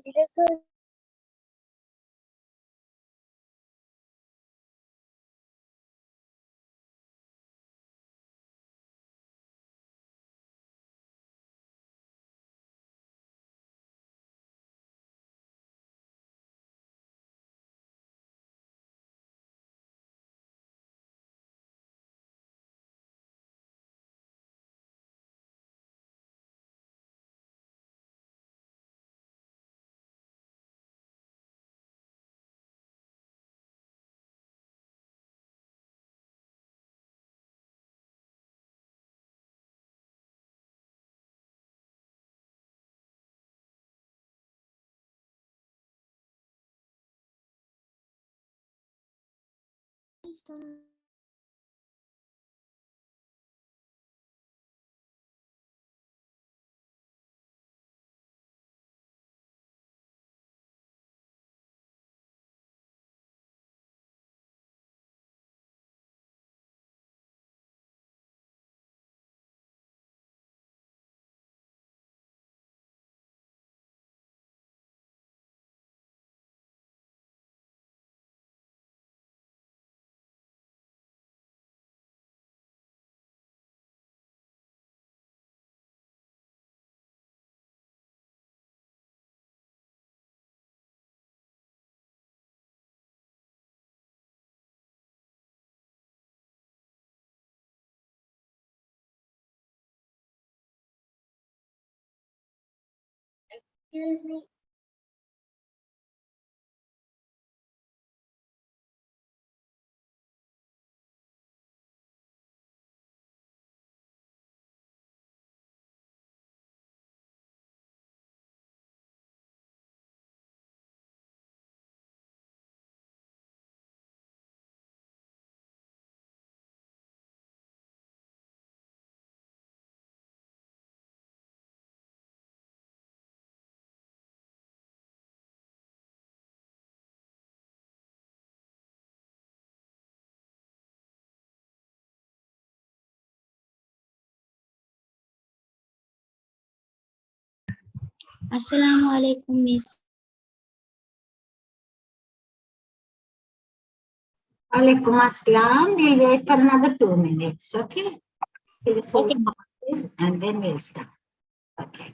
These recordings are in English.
Excuse me. Assalamu alaikum, Miss. Alaikum assalam. We'll wait for another 2 minutes, okay? Till 4 Okay. and then we'll start. Okay.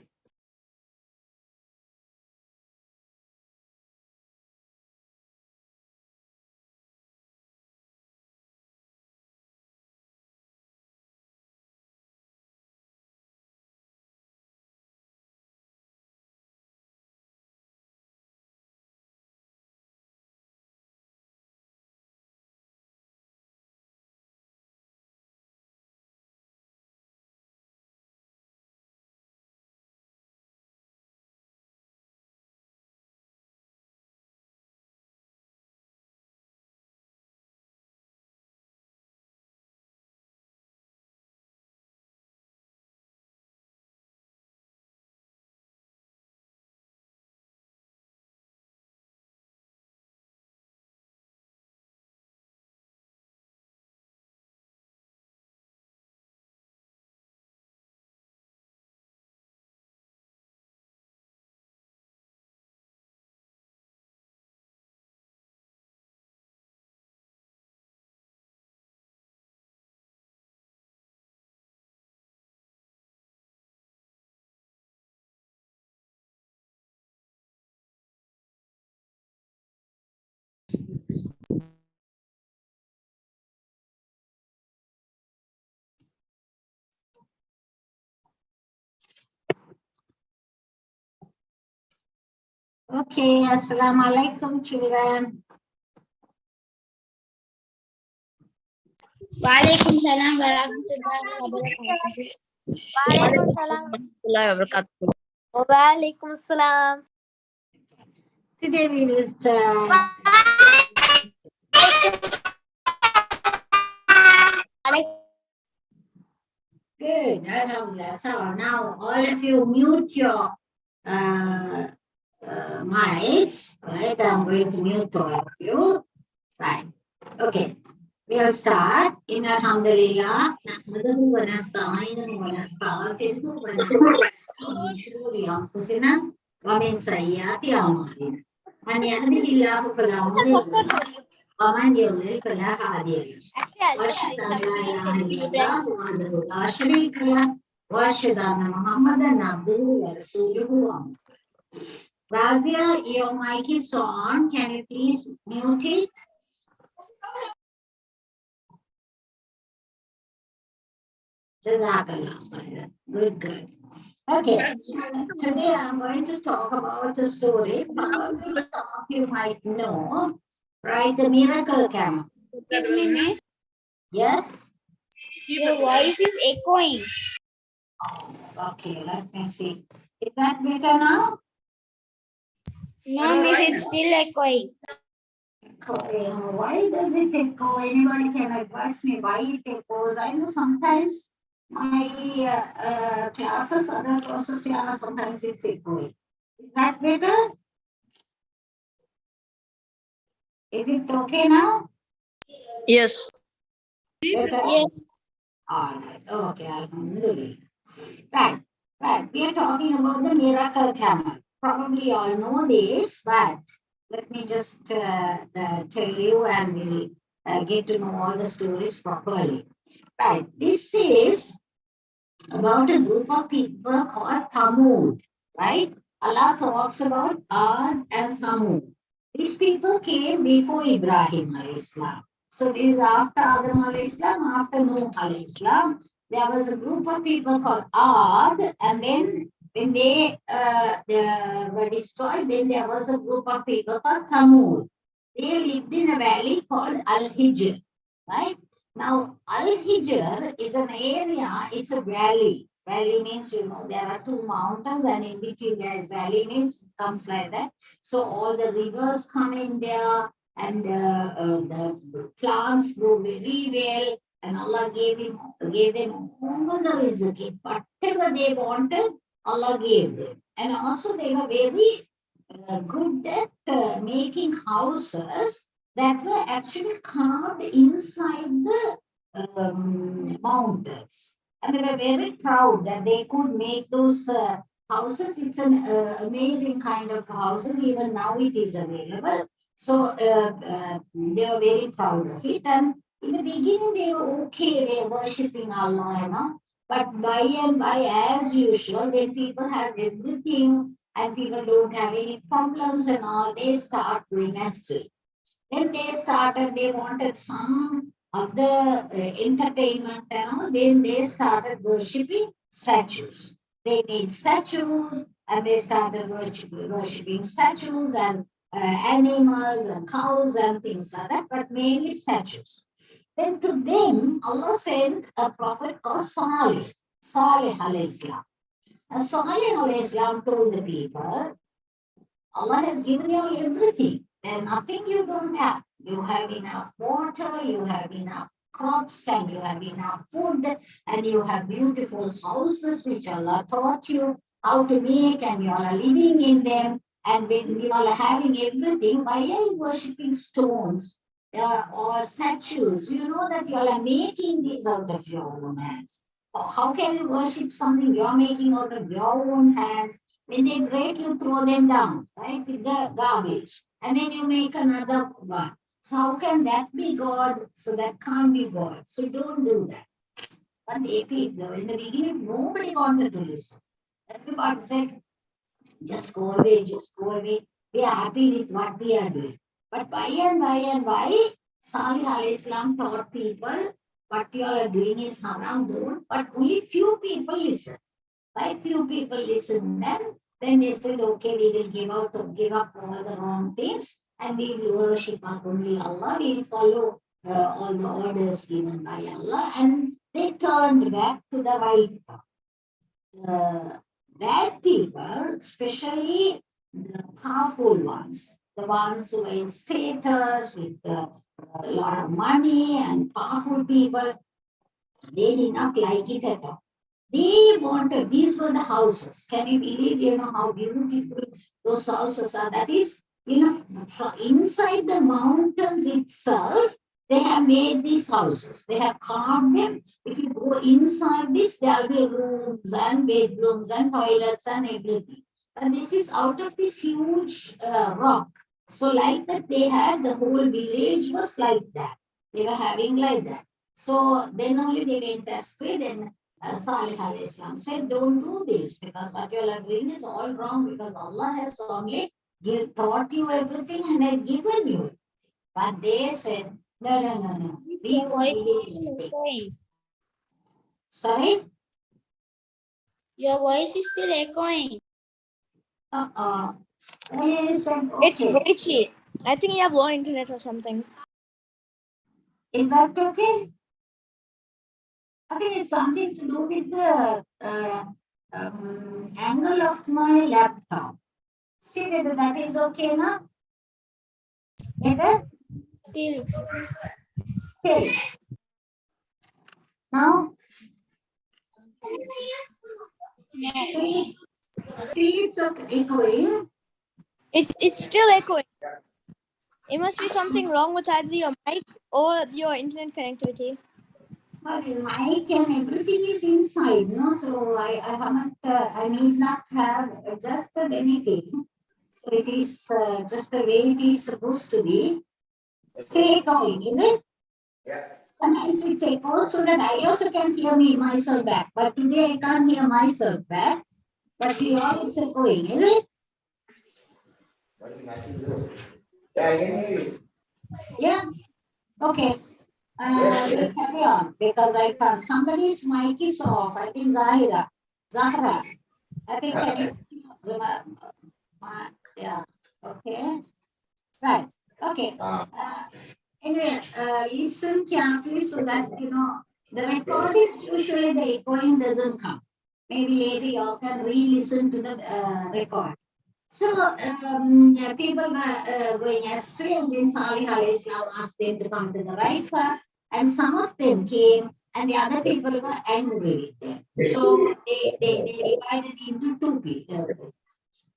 Okay, assalamu alaikum, children. Waalaikum salam warahmatullahi wabarakatuh. Waalaikum salam. Waalaikum salam. Today we will Good, alhamdulillah. So now all of you mute your mics, right? I'm going to mute all of you. Right. Okay. We'll start. In alhamdulillah, nahmaduhu wa nasta'inuhu wa nastaghfiruhu wa na'udhu billahi min shururi anfusina ومن سيئات أعمالنا من يهده الله فلا مضل له ومن يضلل فلا هادي له وأشهد أن لا إله إلا الله وحده لا شريك له وأشهد أن محمدا عبده ورسوله. Razia, your mic is on. Can you please mute it? Jazakallah khairan. Good. Okay, so today I'm going to talk about a story. Probably some of you might know, right? The miracle camel. Excuse me, miss. Yes? Your voice is echoing. Okay, let me see. Is that better now? No, miss, it's still echoing. Okay, why does it echo? Anybody can advise me why it echoes? I know sometimes my classes, others also say, sometimes it's echoing. Is that better? Is it okay now? Yes. Better? Yes. All right. Okay, alhamdulillah. Right. We are talking about the miracle camel. Probably you all know this, but let me just tell you and we'll get to know all the stories properly. Right. This is about a group of people called Thamud. Right? Allah talks about Ad and Thamud. These people came before Ibrahim alayhi salam. So this is after Adam alayhi salam, after Noah alayhi salam. There was a group of people called Ad, and then when they were destroyed, then there was a group of people called Thamud. They lived in a valley called Al-Hijr, right? Now, Al-Hijr is an area, it's a valley. Valley means, there are two mountains and in between there is valley means comes like that. So all the rivers come in there and the plants grow very well and Allah gave them all the rizq. Whatever they wanted, Allah gave them. And also they were very good at making houses that were actually carved inside the mountains. And they were very proud that they could make those houses. It's an amazing kind of houses. Even now it is available. So they were very proud of it. And in the beginning they were okay. They were worshipping Allah, But by and by, as usual, when people have everything and people don't have any problems and all, they start doing astray. Then they wanted some other entertainment and all, then they started worshipping statues. They made statues and they started worshipping statues and animals and cows and things like that, but mainly statues. Then to them, Allah sent a prophet called Salih alayhi salam. And Salih alayhi salam told the people, Allah has given you everything. There's nothing you don't have. You have enough water, you have enough crops, and you have enough food, and you have beautiful houses which Allah taught you how to make, and you are living in them. And when you are having everything, why are you worshipping stones or statues? You know that you are making these out of your own hands. How can you worship something you are making out of your own hands? When they break, you throw them down, right, with the garbage. And then you make another one. So how can that be God? So that can't be God. So don't do that. But people, in the beginning, nobody wanted to listen. Everybody said, just go away, We are happy with what we are doing. But by and by, Salih alayhi salam taught people, what you are doing is haram, don't. But only few people listen. Right? Few people listen. Then they said, okay, we will give up all the wrong things and we will worship only Allah. We will follow all the orders given by Allah. And they turned back to the right path. Bad people, especially the powerful ones, the ones who are in status with a lot of money and powerful people, they did not like it at all. They wanted, these were the houses. Can you believe, how beautiful those houses are? That is, inside the mountains itself, they have made these houses. They have carved them. If you go inside this, there will be rooms and bedrooms and toilets and everything. And this is out of this huge rock. So like that they had, the whole village was like that. They were having like that. So then only they went astray. Then Salih alayhi salam said, don't do this because what you are doing is all wrong because Allah has only taught you everything and had given you. But they said, no, no, no, no. We Your don't voice believe is in still it. echoing. Sorry? Your voice is still echoing. They said, It's okay. glitchy. I think you have low internet or something. Is that okay? I think it's something to do with the angle of my laptop. See whether that is okay now? Better? Still. Still. Now, Yes. see, it's okay, echoing. It's still echoing. It must be something wrong with either your mic or your internet connectivity. Well, mic and everything is inside, no? So I haven't, I need not have adjusted anything. So it is just the way it is supposed to be. Still echoing, is it? Sometimes it echoes so that I also can hear me myself back. But today I can't hear myself back. But we all it's echoing, is it? Yeah. Okay. We'll carry on because I can't. Somebody's mic is off. I think Zahira. Zahra. I think can you, yeah. Okay. Right. Okay. Anyway, listen carefully so that you know the recordings usually the echoing doesn't come. Maybe later you all can re-listen to the record. So yeah, people were going astray, and then Salih alayhi salam asked them to come to the right path, and some of them came, and the other people were angry with them. So they divided into two people,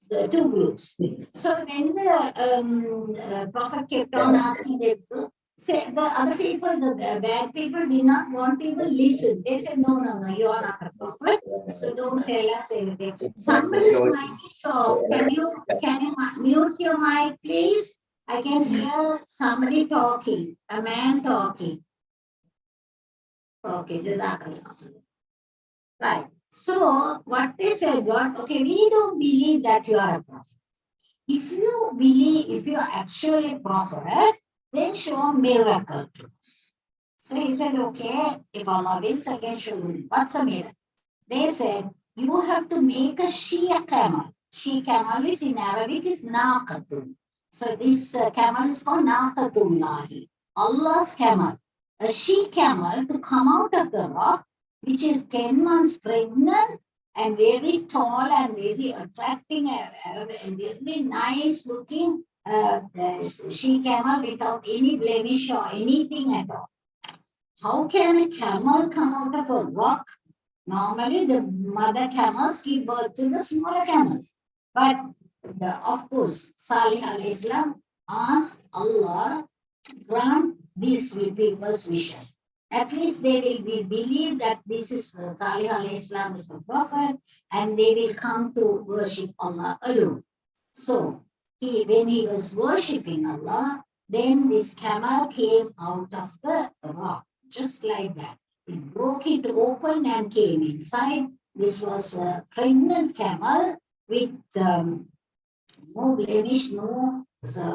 the two groups. So when the Prophet kept on asking them to say, the other people, the bad people, did not want to even listen. They said, no, no, no, you are not a prophet, so don't tell us anything. Somebody's mic is off. Can you mute your mic, please? I can hear somebody talking, a man talking. Okay, Jazakallah. Right. So what they said was, okay, we don't believe that you are a prophet. If you believe, if you are actually a prophet, then show a miracle to us. So he said, okay, if Allah wills, I can show you. What's a miracle? They said, you have to make a Shia camel. Shia camel is in Arabic is Naqatun. So this camel is called Naqatullahi, Allah's camel. A she camel to come out of the rock, which is 10 months pregnant and very tall and very attracting and very nice looking she camel without any blemish or anything at all. How can a camel come out of a rock? Normally, the mother camels give birth to the smaller camels. But of course, Salih alayhi salam asked Allah to grant these people's wishes. At least they will be believe that this is Salih alayhi salam is the prophet, and they will come to worship Allah alone. So when he was worshipping Allah, then this camel came out of the rock, just like that. It broke it open and came inside. This was a pregnant camel with no blemish, no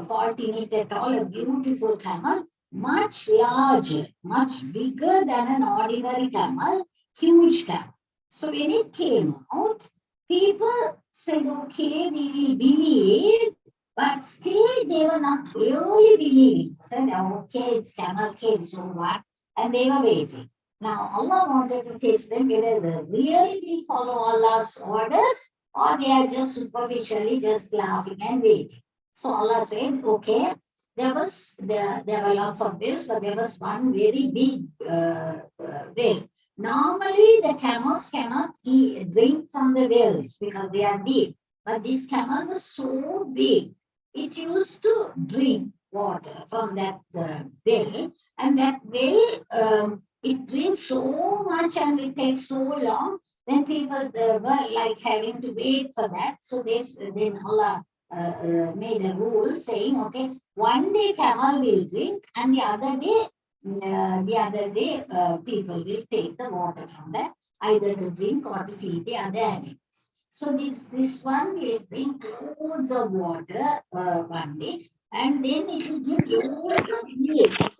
fault in it at all. A beautiful camel, much larger, much bigger than an ordinary camel, huge camel. So when it came out, people said, okay, we will believe, but still they were not really believing. Said, okay, it's camel came, so what? And they were waiting. Now Allah wanted to test them whether they really will follow Allah's orders or they are just superficially just laughing and waiting. So Allah said, okay, there were lots of wells, but there was one very big well. Normally, the camels cannot drink from the wells because they are deep. But this camel was so big, it used to drink water from that well, and that well it drinks so much and it takes so long. Then people were like having to wait for that. So then Allah made a rule saying, okay, one day camel will drink, and the other day people will take the water from that, either to drink or to feed the other animals. So this one will drink loads of water one day, and then it will give loads of milk.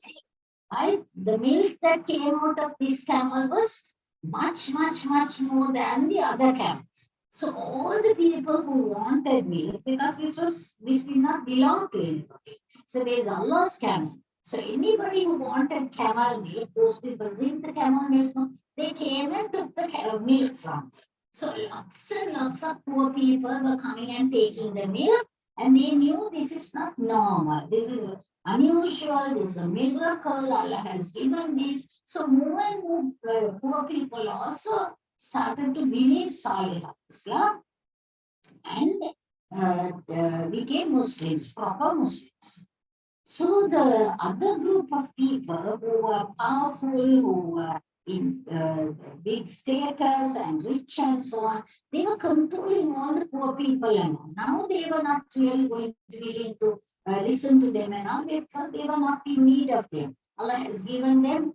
Right? The milk that came out of this camel was much, much, much more than the other camels. So all the people who wanted milk, because this did not belong to anybody. So there is Allah's camel. So anybody who wanted camel milk, those people drink the camel milk, no? They came and took the milk from them. So lots and lots of poor people were coming and taking the milk, and they knew this is not normal. This is unusual, this is a miracle, Allah has given this. So more and more poor people also started to believe Salih Islam, and became Muslims, proper Muslims. So the other group of people who were powerful, who were in big status and rich and so on, they were controlling all the poor people and all. Now they were not really going to be willing to listen to them and all, because they were not in need of them. Allah has given them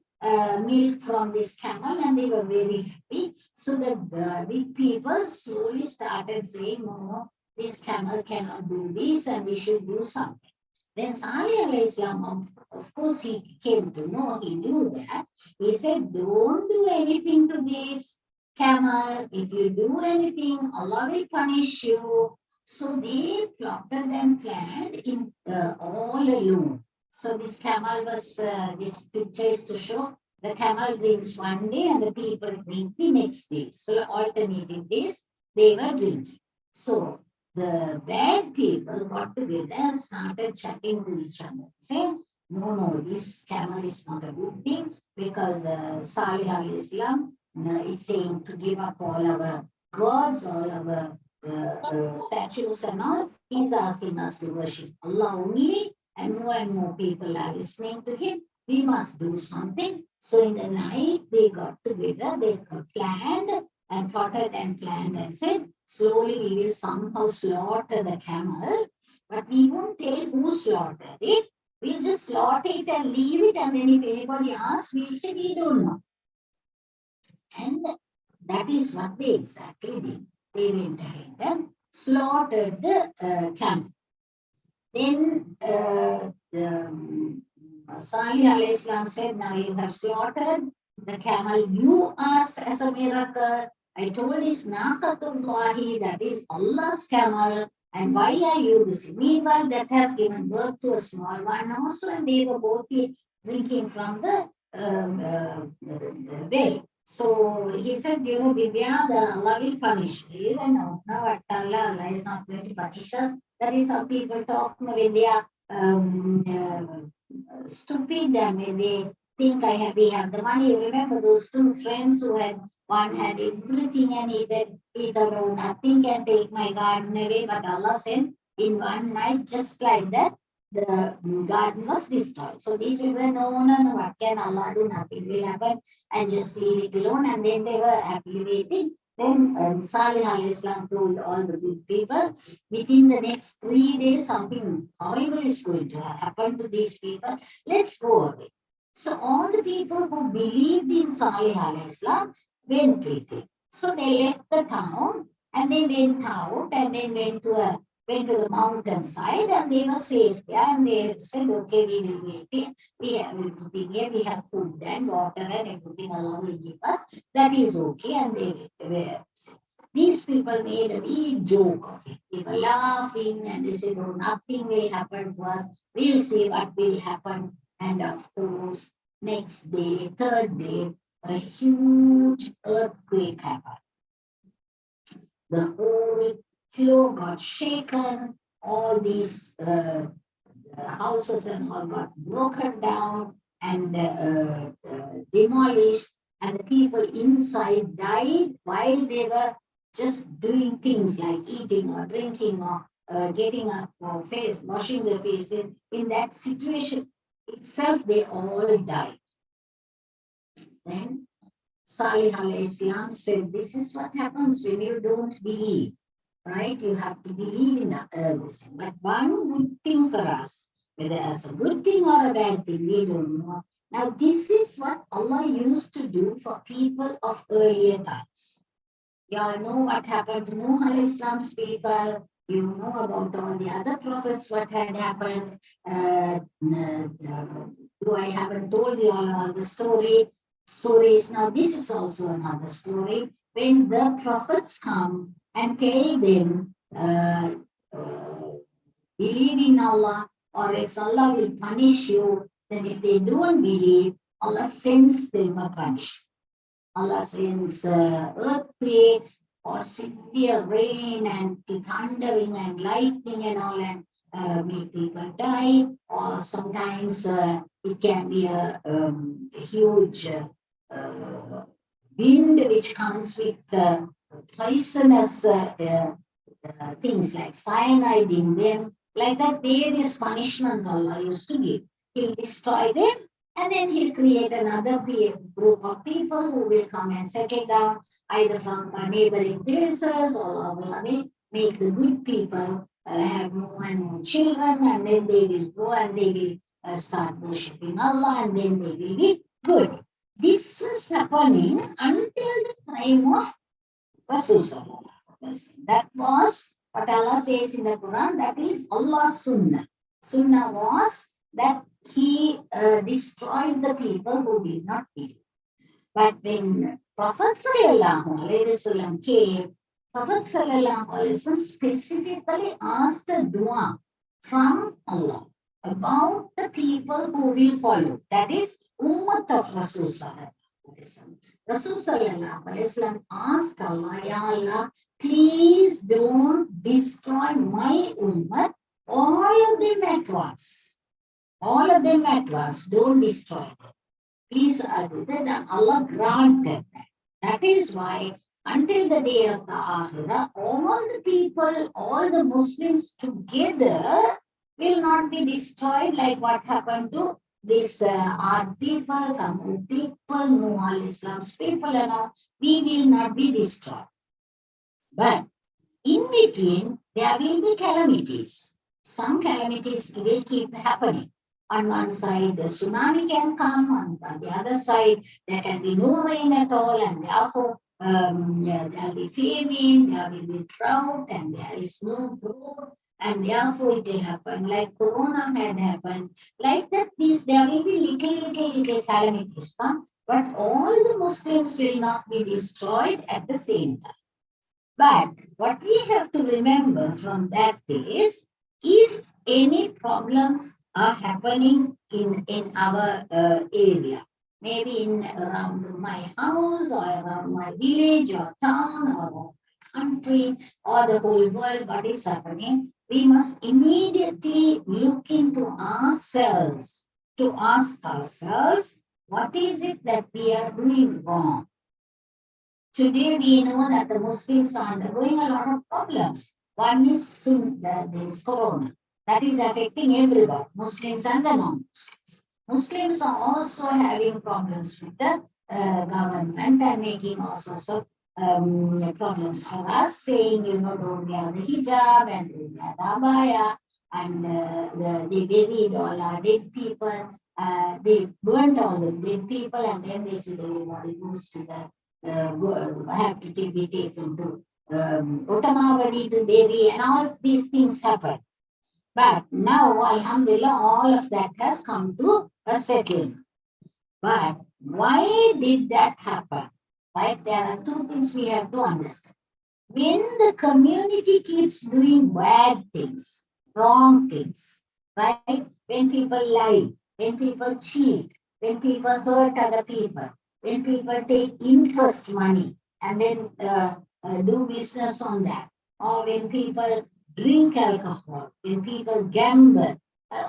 milk from this camel, and they were very happy. So the big people slowly started saying, no, this camel cannot do this, and we should do something. Then Salih alayhi salam, of course, he came to know, he knew that. He said, don't do anything to this camel. If you do anything, Allah will punish you. So they plotted and planned in all alone. So this camel was, this picture is to show the camel drinks one day and the people drink the next day. So alternative days, they were drinking. So the bad people got together and started chatting to each other, saying, no, this camel is not a good thing, because Salih al-Islam is saying to give up all our gods, all our statues and all. He's asking us to worship Allah only, and more people are listening to him. We must do something. So in the night, they got together, they planned and plotted and planned and said, slowly we will somehow slaughter the camel, but we won't tell who slaughtered it. We'll just slaughter it and leave it, and then if anybody asks, we'll say we don't know. And that is what they exactly did. They went ahead and slaughtered the camel. Then Salih alayhi salam said, now you have slaughtered the camel you asked as a miracle. I told is Naqatullahi, that is Allah's camel. And why are you using? Meanwhile, that has given birth to a small one also, and they were both drinking from the well. So he said, Divya, the Allah will punish you. He said, no, Allah is not going to punish us. That is how people talk when they are stupid, and when they think we have the money. Remember those two friends who one had everything, and he said, no, nothing can take my garden away, but Allah sent in one night, just like that, the garden was destroyed. So these people said, no, what can Allah do? Nothing will happen, and just leave it alone. And then they were happily waiting. Then Salih alayhi salam told all the good people, within the next 3 days, something horrible is going to happen to these people. Let's go away. So all the people who believed in Salih alayhi salam went with him. So they left the town, and they went out, and then went to the mountainside, and they were safe there, and they said, okay, we will wait here. We have everything here. We have food and water and everything Allah will give us. That is okay. And they were. These people made a big joke of it. They were laughing, and they said, oh, nothing will happen to us. We'll see what will happen. And of course, next day, third day, a huge earthquake happened. The whole floor got shaken. All these houses and all got broken down and demolished. And the people inside died while they were just doing things like eating or drinking or getting up or washing their face. In that situation itself, they all died. Then Salih alayhi salam said, this is what happens when you don't believe, right? You have to believe in this. But one good thing for us, whether as a good thing or a bad thing, we don't know. Now, this is what Allah used to do for people of earlier times. You all know what happened to Nuh alayhi salam's people. You know about all the other prophets, what had happened. Though I haven't told you all the stories. Now, this is also another story. When the prophets come and tell them, believe in Allah, or else Allah will punish you, then if they don't believe, Allah sends them a punishment. Allah sends earthquakes or severe rain and thundering and lightning and all, and make people die. Or sometimes it can be a huge wind which comes with poisonous things like cyanide in them. Like that, various punishments Allah used to give. He'll destroy them, and then he'll create another group of people who will come and settle down either from neighboring places, or make the good people have more and more children, and then they will go and they will start worshipping Allah, and then they will be good. This was happening until the time of Rasul. That was what Allah says in the Quran, that is Allah's Sunnah. Sunnah was that He destroyed the people who did not believe. But when Prophet ﷺ came, Prophet ﷺ specifically asked a dua from Allah about the people who will follow. That is Ummah of Rasul ﷺ. Rasul ﷺ asked Allah, Ya Allah, please don't destroy my ummah, all of them at once. All of them at once, don't destroy them. Please do that, and Allah granted that. That is why until the day of the Akhirah, all the people, all the Muslims together will not be destroyed like what happened to this Ad people, Thamud people, Nuh alayhi salam's people, and all. We will not be destroyed. But in between, there will be calamities. Some calamities will keep happening. On one side, the tsunami can come. On the other side, there can be no rain at all, and therefore there will be famine, there will be drought, and there is no growth, and therefore it will happen like Corona had happened. Like that, there will be little calamities come, but all the Muslims will not be destroyed at the same time. But what we have to remember from that is, if any problems are happening in our area, maybe in around my house or around my village or town or country or the whole world, what is happening, we must immediately look into ourselves to ask ourselves, what is it that we are doing wrong? Today we know that the Muslims are undergoing a lot of problems. One is this Corona. That is affecting everybody, Muslims and the non-Muslims. Muslims are also having problems with the government and making all sorts of problems for us, saying, don't wear the hijab and don't wear the abaya, and they buried all our dead people. They burnt all the dead people, and then they said everybody goes to the have to be taken to Uttamavadi to bury, and all of these things happen. But now, alhamdulillah, all of that has come to a settlement. But why did that happen? Right? There are two things we have to understand. When the community keeps doing bad things, wrong things, right? When people lie, when people cheat, when people hurt other people, when people take interest money and then do business on that, or when people drink alcohol, when people gamble,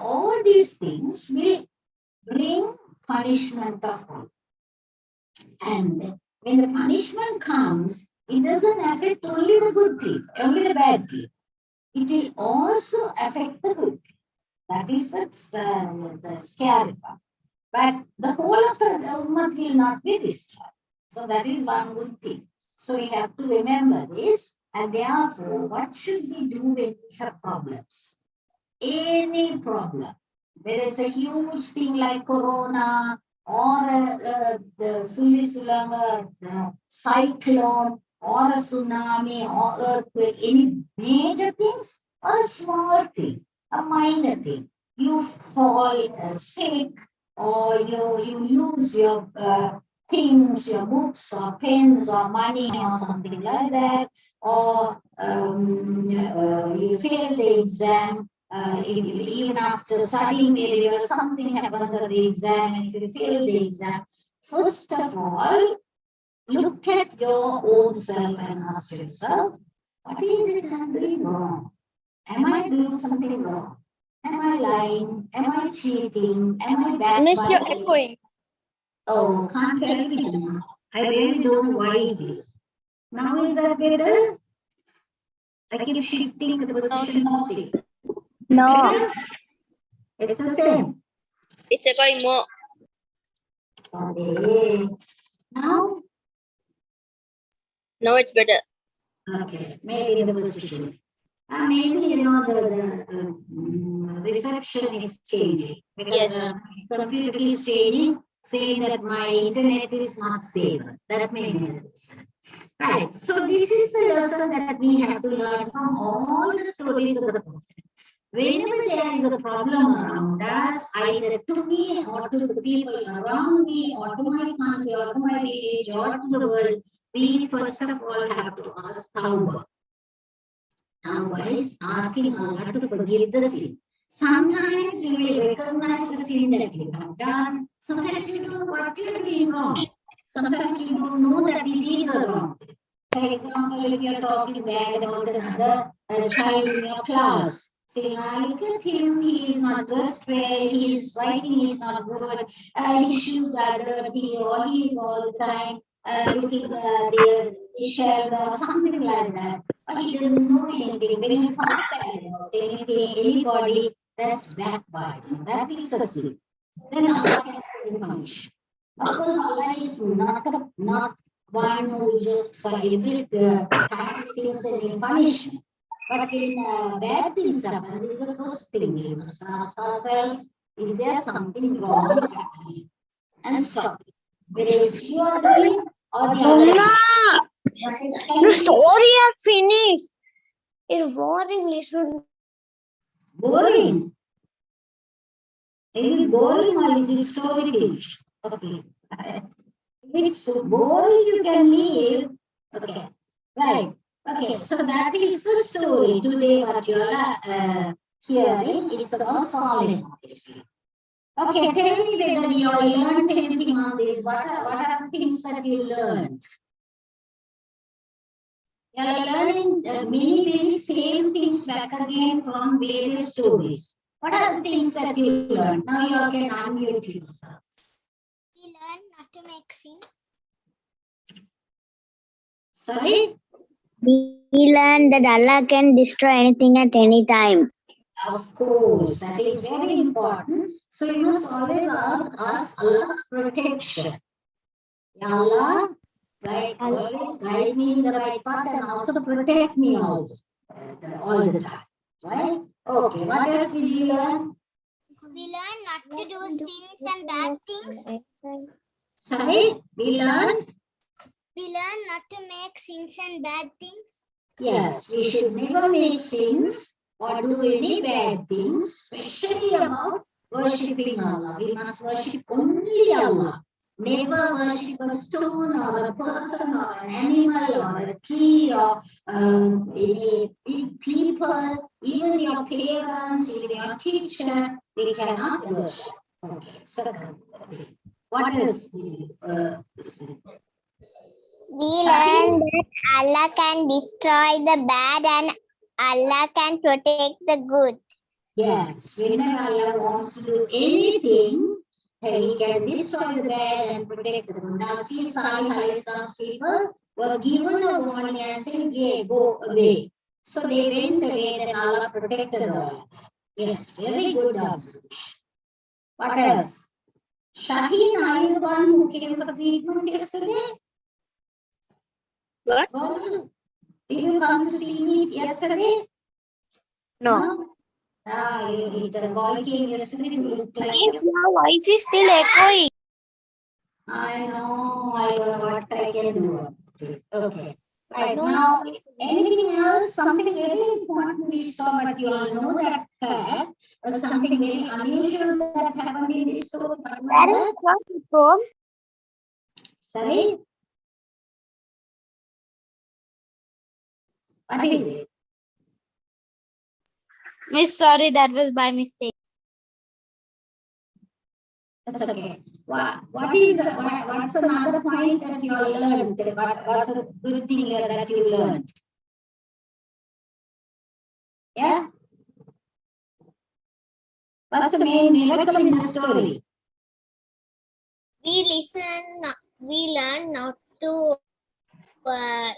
all these things will bring punishment of God. And when the punishment comes, it doesn't affect only the good people, only the bad people. It will also affect the good people. That is the scary part. But the whole of the ummah will not be destroyed. So that is one good thing. So we have to remember this, and therefore, what should we do when we have problems? Any problem, whether it's a huge thing like corona or the Sulisulanga, the cyclone or a tsunami or earthquake, any major things or a small thing, a minor thing. You fall sick or you lose your things, your books or pens or money or something like that, or you fail the exam. Even after studying very well, something happens at the exam, and if you fail the exam, first of all, look at your own self and ask yourself, what is it I'm doing wrong? Am I doing something wrong? Am I lying? Am I cheating? Am I Miss, you're backbiting? echoing. Oh, can't help it now. I really don't know why it is. Now is that better? I keep shifting the position of stick. No. Better? It's the same. It's echoing more. Okay. Now, Now it's better. okay, maybe the position. Maybe the reception is changing because Yes. the computer is changing, saying that my internet is not stable. That may be the reason. Right. So this is the lesson that we have to learn from all the stories of the prophet. Whenever there is a problem around us, either to me or to the people around me or to my country or to my village or to the world, we first of all have to ask Tawbah. Tawbah is asking Allah to forgive the sin. Sometimes you will recognize the sin that you have done. Sometimes you know what you're doing wrong. Sometimes you don't know that this is a wrong. For example, if you're talking bad about another child in your class, saying, look at him, he is not dressed well, his writing is not good, his shoes are dirty, or he is all the time looking there, disheveled or something like that. But he doesn't know anything. When you talk bad about anything, anybody, that's backbiting. That is a sin. Then Allah can punish. Of course, Allah is not one who will just for every time things and punishment. But when bad things happen, this is the first thing we must ask ourselves, is there something wrong happening? And stop it. Whether it's you are doing or the other. The story has finished. It's boring. Listen. Boring. Is it boring or is it story finished? Okay. If it's boring, you can leave. Okay. Right. Okay. So that is the story. Today, what you are hearing is about Solomon, obviously. Okay. Tell me whether you learned anything on this. What are the things that you learned? You are learning many same things back again from various stories. What are the things that you learned? Now you all can unmute yourselves. We learn not to make sin. Sorry? We learn that Allah can destroy anything at any time. Of course, that is very important. So you must always ask Allah's protection. Ya Allah, right, always guide me in the right path and also protect me also, all the time. Right? Okay, what else did you learn? We learn not to do sins and bad things. Sorry? We learned? We learn not to make sins and bad things. Yes, we should never make sins or do any bad things, especially about worshipping Allah. We must worship only Allah. Never worship a stone or a person or an animal or a tree or any people, even your parents, even your teacher. We cannot worship. Okay, second. What is We learn that Allah can destroy the bad and Allah can protect the good. Yes, whenever Allah wants to do anything, He can destroy the bad and protect the good. Now, see, Salih alayhi salam's people were given a warning and said, yeah, go away. So they went away, then Allah protected all. Yes, very good observation. What else? Shaheen, are you the one who came for treatment yesterday? What? Oh, did you come to see me yesterday? No. Ah, the boy came yesterday to look like Yes, your voice is still echoing. I know, I don't know what I can do. Okay. Right No, now, anything else? Something very important we saw, but you all know that fact. Something very unusual that happened in this story. What was that that? is what it was. Sorry? What is it? Miss, sorry, that was by mistake. That's okay. What's another point that you all learned? What's a good thing that you learned? Yeah? What's the main miracle in the story? We learn not to,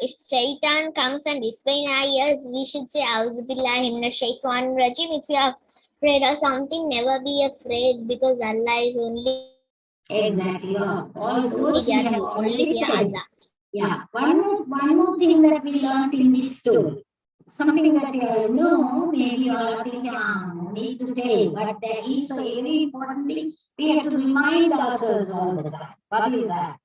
if Shaitan comes and whisper in our ears, we should say, Auzubillahi minash shaitanir rajim. If you are afraid of something, never be afraid, because Allah is only Exactly. All those we have already said. Allah. Yeah. One more thing that we learned in this story. Something that you all know, maybe you all are thinking, need to tell, but there is a very important thing we have to remind ourselves all the time. What is that?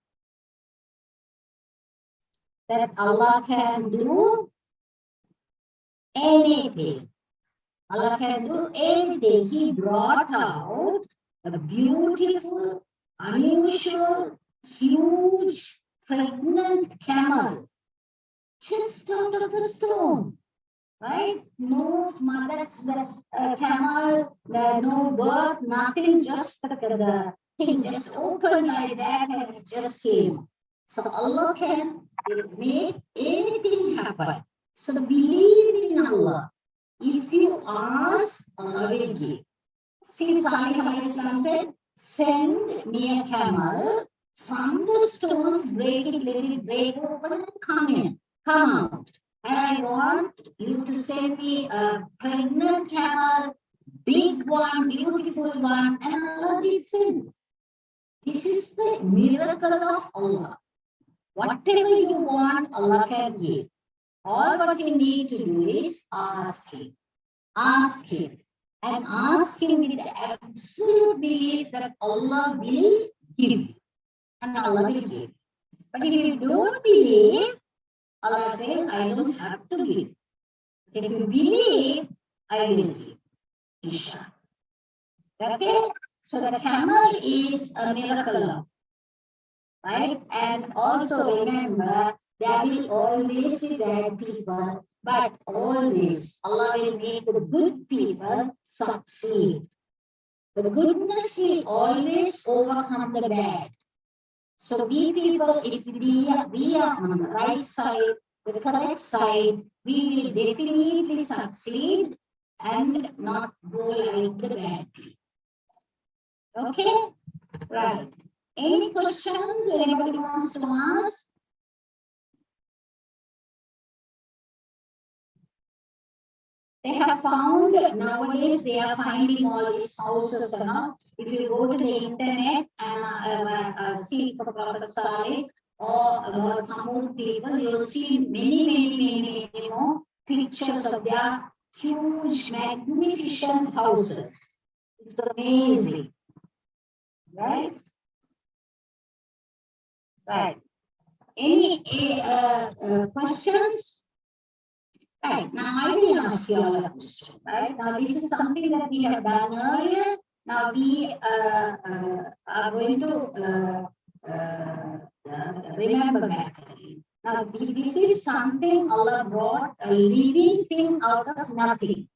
That Allah can do anything. Allah can do anything. He brought out a beautiful, unusual, huge, pregnant camel just out of the stone. Right? No mothers, camel, no birth, nothing, just the thing just opened like that and it just came. So Allah can make anything happen. So believe in Allah. If you ask, Allah will give. See, Salih alayhi salam said, send me a camel from the stones, break it, let it break open and come out. And I want you to send me a pregnant camel, big one, beautiful one, and Allah did send. This is the miracle of Allah. Whatever you want, Allah can give. All what you need to do is ask Him. Ask Him. And ask Him with the absolute belief that Allah will give you. And Allah will give. But if you don't believe, Allah says, I don't have to give. If you believe, I will give. Inshallah. Okay? So the camel is a miracle. Right? And also remember, there will always be bad people, but always Allah will make the good people succeed. The goodness will always overcome the bad. So we people, if we are on the right side, the correct side, we will definitely succeed and not go like the bad people. Okay? Right. Any questions anybody wants to ask? They have found, nowadays they are finding all these houses and all. If you go to the internet and see for Prophet Saleh or about Thamud people, you will see many more pictures of their huge, magnificent houses. It's amazing. Right? Right. Any questions? Right, now I will ask you all a question, right? Now this is something that we have done earlier. Now we are going to remember back again. Now this is something Allah brought, a living thing out of nothing.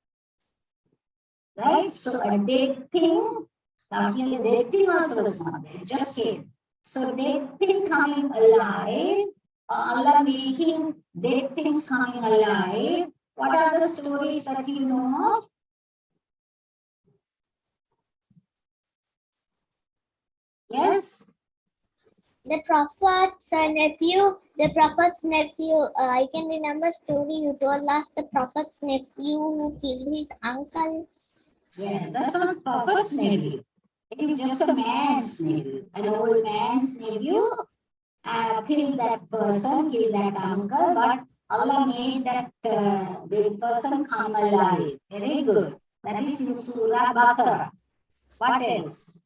Right? So a dead thing, now here dead thing also was not there, it just came. So dead thing coming alive, Allah making dead things coming alive. What are the stories that you know of? Yes? The prophet's nephew, I can remember story you told us, the prophet's nephew who killed his uncle. Yes, that's not prophet's nephew. It is just a man's nephew, an old man's nephew. kill that person, kill that uncle, but Allah made that the person come alive. Very good. That is in Surah Baqarah. What else?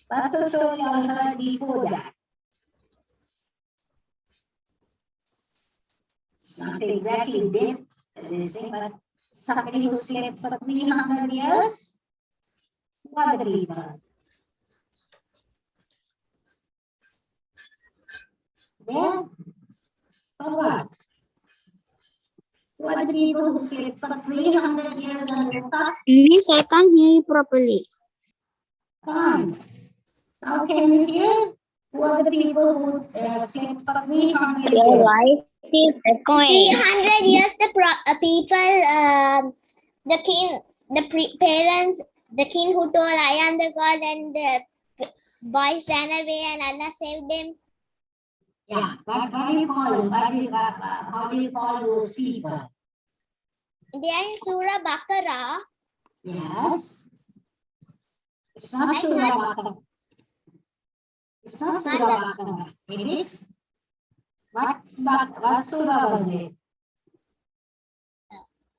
What's the story I heard before that? It's not exactly death, this thing, but somebody who slept for 300 years. Who are the people? There? For what? Who are the people who slept for 300 years and woke up? Miss, I can't hear you properly. Can't. Now can you hear? Who are the people who slept for 300 Your years? voice is echoing. 300 years, the people, the king, the parents, the king who told I am the God, and the boys ran away and Allah saved them. Yeah, what do you call them? How do you call those people? They are in Surah Baqarah. Yes. It's not Surah Baqarah. It's not Surah Baqarah. It is. What Surah was it?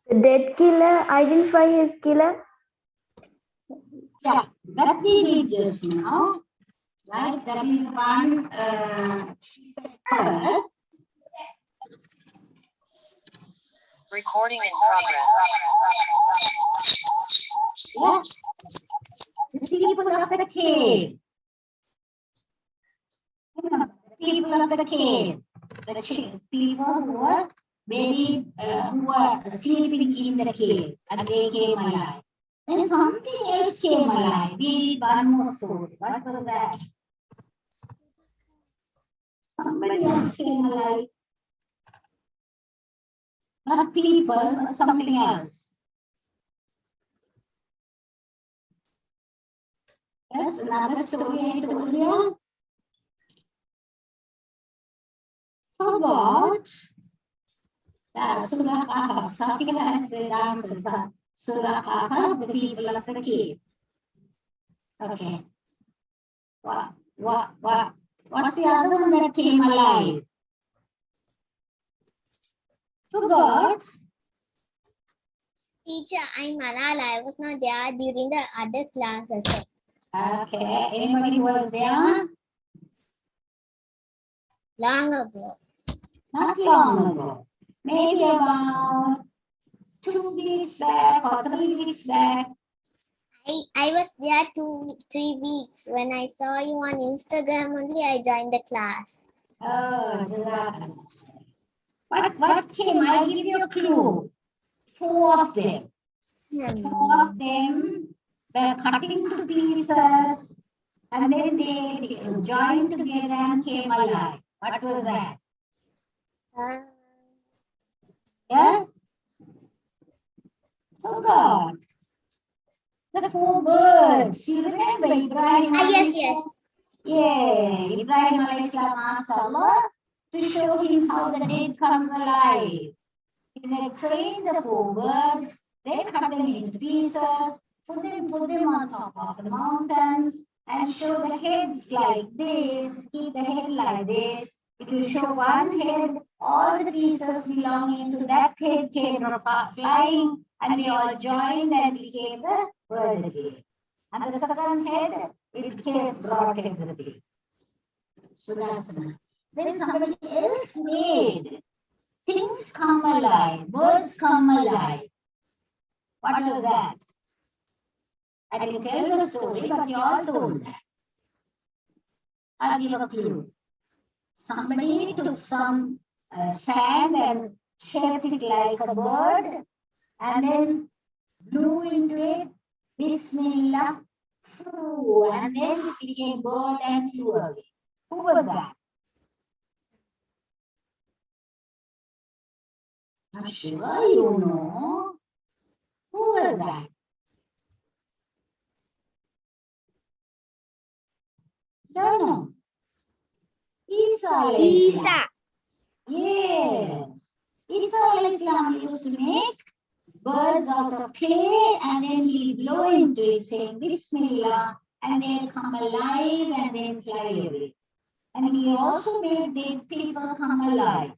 The dead killer, identify his killer. Yeah, that we did just now. Right? That is one first. Recording in progress. Yeah. The people of the cave. The people of the cave. The people who were buried, who were sleeping in the cave, and they came alive. Then something else came alive. We did one more story. What was that? Somebody else came alive. Not people, but something else. Yes, another story I told you. Forgot. Surah Kahf. Safiya has said answer. Surah Kahf, the people of the cave. Okay. What's the other one that came alive? Forgot. Teacher, I'm Manala. I was not there during the other classes. Okay. Anybody who was there? Long ago. Not long ago. Maybe about 2 weeks back or 3 weeks back. I was there 3 weeks. When I saw you on Instagram only, I joined the class. Oh, Jazakallah. What came? I'll give you a clue. 4 of them. 4 of them were cut into pieces and then they joined together and came alive. What was that? Yeah? Forgot. The 4 birds. You remember Ibrahim? Yes. Yeah, Ibrahim alayhi salam asked Allah to show him how the dead comes alive. He said, train the 4 birds, then cut them into pieces, put them on top of the mountains, and show the heads like this, keep the head like this. If you show one head, all the pieces belonging to that head came flying, and they all joined and became the bird again. And the second head, it came, brought everything. So that's enough. Then somebody else made things come alive, birds come alive. What was that? I didn't tell the story, but you all told that. I'll give a clue. Somebody took some sand and shaped it like a bird and then blew into it, Bismillah, and then it became bird and flew away. Who was that? I'm sure you know. Who was that? Don't know. Isa. Yes. Isa alayhi salam used to make birds out of clay, and then he'll blow into it saying Bismillah, and they'll come alive and then fly away. And he also made dead people come alive.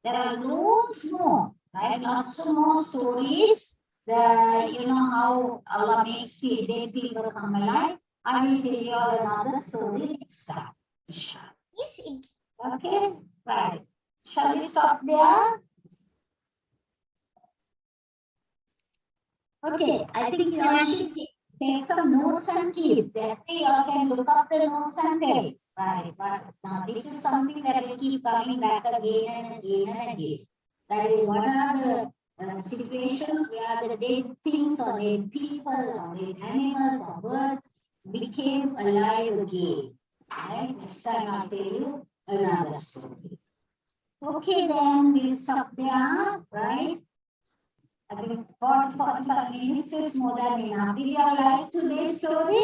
There are loads more, right? Lots of more stories. You know how Allah makes dead people come alive. I will tell you all another story next time. Inshallah. Yes, Okay, right. Shall we stop there? Okay, I think you all should take some notes and keep. That way you all can look up the notes and tell. Right, but now this is something that will keep coming back again and again and again. That is, what are the situations where the dead things or dead people or dead animals or birds became alive again. Right, next time I'll tell you another story. Okay, then we'll stop there, right? I think 45 minutes is more than enough. Did you all like today's story?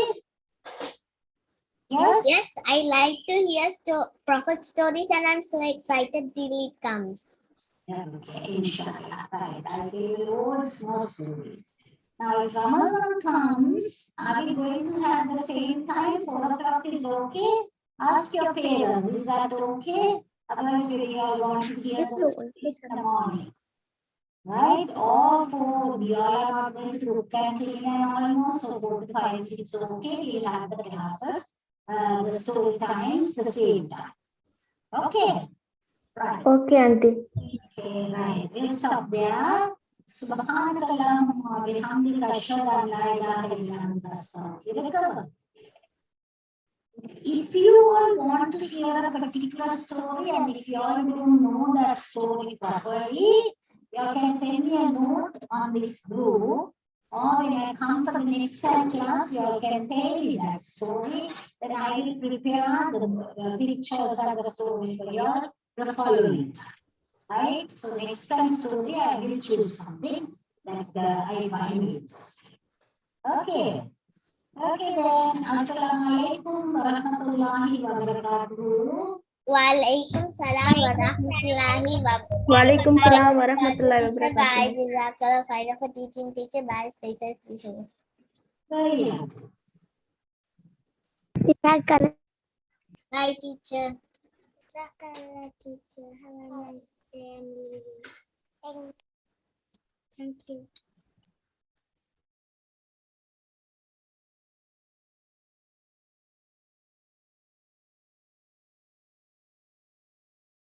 Yes? yes, I like to hear prophet stories, and I'm so excited till it comes. Okay, inshallah. Right. I'll tell you loads more stories. Now, if Ramadan comes, are we going to have the same time? 4 o'clock is okay? Ask your parents, is that okay? Otherwise, we all want to hear the stories in the morning. Right? All 4, we all are not going to look and clean and almost, so 4 to 5, it's okay. We'll have the classes, the story times, the same time. Okay? Right. Okay, Auntie. Okay, right. We'll stop there. Subhanakallahumma bihamdika ashhadu an la ilaha illa anta astaghfiruka. If you all want to hear a particular story and if you all don't know that story properly, you can send me a note on this group, or when I come for the next time class, you all can tell me that story. Then I will prepare the pictures and the story for you all the following time. Right? So next time story, I will choose something that I find interesting. Okay. Okay then. Assalamualaikum warahmatullahi wabarakatuh. Walaikum salam wa rahmatullahi wa Waalaikumsalam warahmatullahi Bye. wabarakatuh. Jazakallah khairan for teaching, teacher. Bye. Stay safe. Very good. Bye, teacher. Jazakallah, teacher. Have a nice day. I'm leaving. Thank you.